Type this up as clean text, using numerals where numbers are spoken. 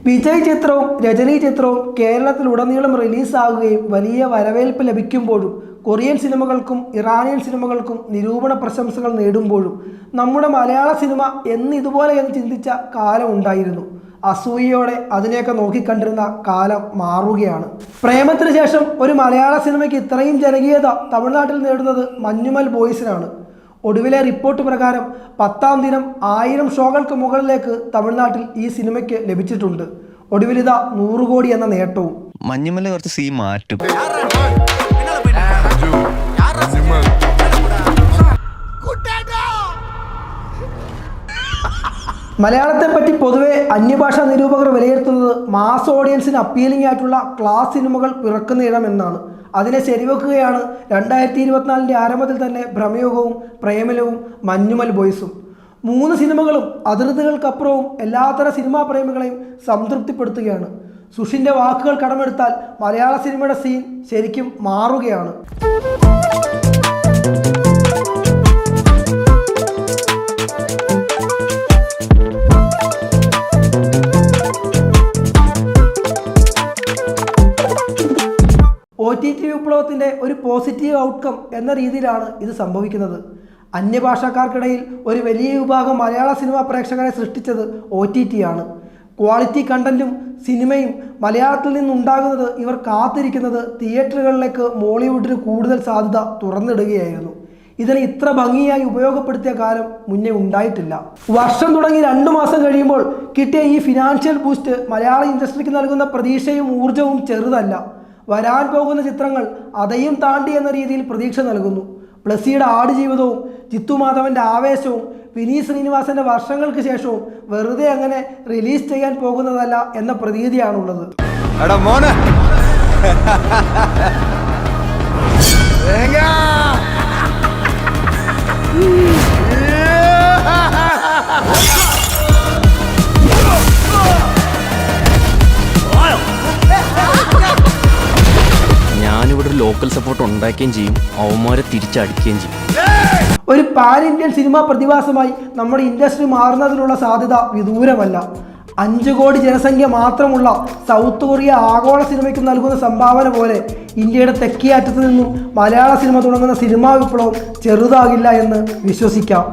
വിജയ് ചിത്രവും രജനി ചിത്രവും കേരളത്തിലുടനീളം റിലീസാകുകയും വലിയ വരവേൽപ്പ് ലഭിക്കുമ്പോഴും കൊറിയൻ സിനിമകൾക്കും ഇറാനിയൻ സിനിമകൾക്കും നിരൂപണ പ്രശംസകൾ നേടുമ്പോഴും നമ്മുടെ മലയാള സിനിമ ഇതുപോലെ എന്ന് ചിന്തിച്ച കാലം ഉണ്ടായിരുന്നു. അസൂയയോടെ അതിനെയൊക്കെ നോക്കിക്കണ്ടിരുന്ന കാലം മാറുകയാണ്. പ്രേമത്തിന് ശേഷം ഒരു മലയാള സിനിമയ്ക്ക് ഇത്രയും ജനകീയത തമിഴ്നാട്ടിൽ നേടുന്നത് മഞ്ഞുമൽ ബോയ്സിനാണ്. ഒടുവിലെ റിപ്പോർട്ട് പ്രകാരം 10-ാം ദിനം 1000 ഷോകൾക്ക് മുകളിലേക്ക് തമിഴ്നാട്ടിൽ ഈ സിനിമയ്ക്ക് ലഭിച്ചിട്ടുണ്ട്. ഒടുവിലിതാ 100 കോടി എന്ന നേട്ടവും. മഞ്ഞുമല കുറച്ച് സീ മാറ്റും. മലയാളത്തെ പറ്റി പൊതുവെ അന്യഭാഷാ നിരൂപകർ വിലയിരുത്തുന്നത് മാസ് ഓഡിയൻസിന് അപ്പീലിംഗ് ആയിട്ടുള്ള ക്ലാസ് സിനിമകൾ പിറക്കുന്ന ഇടമെന്നാണ്. അതിനെ ശരിവെക്കുകയാണ് 2024 ആരംഭത്തിൽ തന്നെ ഭ്രമയുഗവും പ്രേമലവും മഞ്ഞുമൽ ബോയ്സും. 3 സിനിമകളും അതിർത്തികൾക്കപ്പുറവും എല്ലാത്തര സിനിമാ പ്രേമികളെയും സംതൃപ്തിപ്പെടുത്തുകയാണ്. സുഷിൻ്റെ വാക്കുകൾ കടമെടുത്താൽ മലയാള സിനിമയുടെ സീൻ ശരിക്കും മാറുകയാണ്. OTT വിപ്ലവത്തിൻ്റെ ഒരു പോസിറ്റീവ് ഔട്ട്കം എന്ന രീതിയിലാണ് ഇത് സംഭവിക്കുന്നത്. അന്യഭാഷക്കാർക്കിടയിൽ ഒരു വലിയ വിഭാഗം മലയാള സിനിമാ പ്രേക്ഷകരെ സൃഷ്ടിച്ചത് OTT ആണ്. ക്വാളിറ്റി കണ്ടന്റും സിനിമയും മലയാളത്തിൽ നിന്നുണ്ടാകുന്നത് ഇവർ കാത്തിരിക്കുന്നത് തിയേറ്ററുകളിലേക്ക് മോളിവുഡിന് കൂടുതൽ സാധ്യത തുറന്നിടുകയായിരുന്നു. ഇതിനെ ഇത്ര ഭംഗിയായി ഉപയോഗപ്പെടുത്തിയ കാലം മുന്നേ ഉണ്ടായിട്ടില്ല. വർഷം തുടങ്ങി 2 മാസം കഴിയുമ്പോൾ കിട്ടിയ ഈ ഫിനാൻഷ്യൽ ബൂസ്റ്റ് മലയാള ഇൻഡസ്ട്രിക്ക് നൽകുന്ന പ്രതീക്ഷയും ഊർജവും ചെറുതല്ല. വരാൻ പോകുന്ന ചിത്രങ്ങൾ അതെയും താണ്ടി എന്ന രീതിയിൽ പ്രതീക്ഷ നൽകുന്നു. ബ്ലസ്സിയുടെ ആടുജീവിതവും ജിത്തുമാധവൻ്റെ ആവേശവും വിനീത് ശ്രീനിവാസൻ്റെ വർഷങ്ങൾക്ക് ശേഷവും വെറുതെ അങ്ങനെ റിലീസ് ചെയ്യാൻ പോകുന്നതല്ല എന്ന പ്രതീതിയാണുള്ളത്. ഞാനിവിടെ ഒരു ലോക്കൽ സപ്പോർട്ട് ഉണ്ടാക്കുകയും ചെയ്യും, അവന്മാരെ തിരിച്ചടിക്കുകയും ചെയ്യും. ഒരു പാൻ ഇന്ത്യൻ സിനിമാ പ്രതിഭാസമായി നമ്മുടെ ഇൻഡസ്ട്രി മാറുന്നതിനുള്ള സാധ്യത വിദൂരമല്ല. 5 കോടി ജനസംഖ്യ മാത്രമുള്ള സൗത്ത് കൊറിയ ആഗോള സിനിമയ്ക്ക് നൽകുന്ന സംഭാവന പോലെ ഇന്ത്യയുടെ തെക്കേ അറ്റത്ത് നിന്നും മലയാള സിനിമ തുടങ്ങുന്ന സിനിമാ വിപ്ലവം ചെറുതാകില്ല എന്ന് വിശ്വസിക്കാം.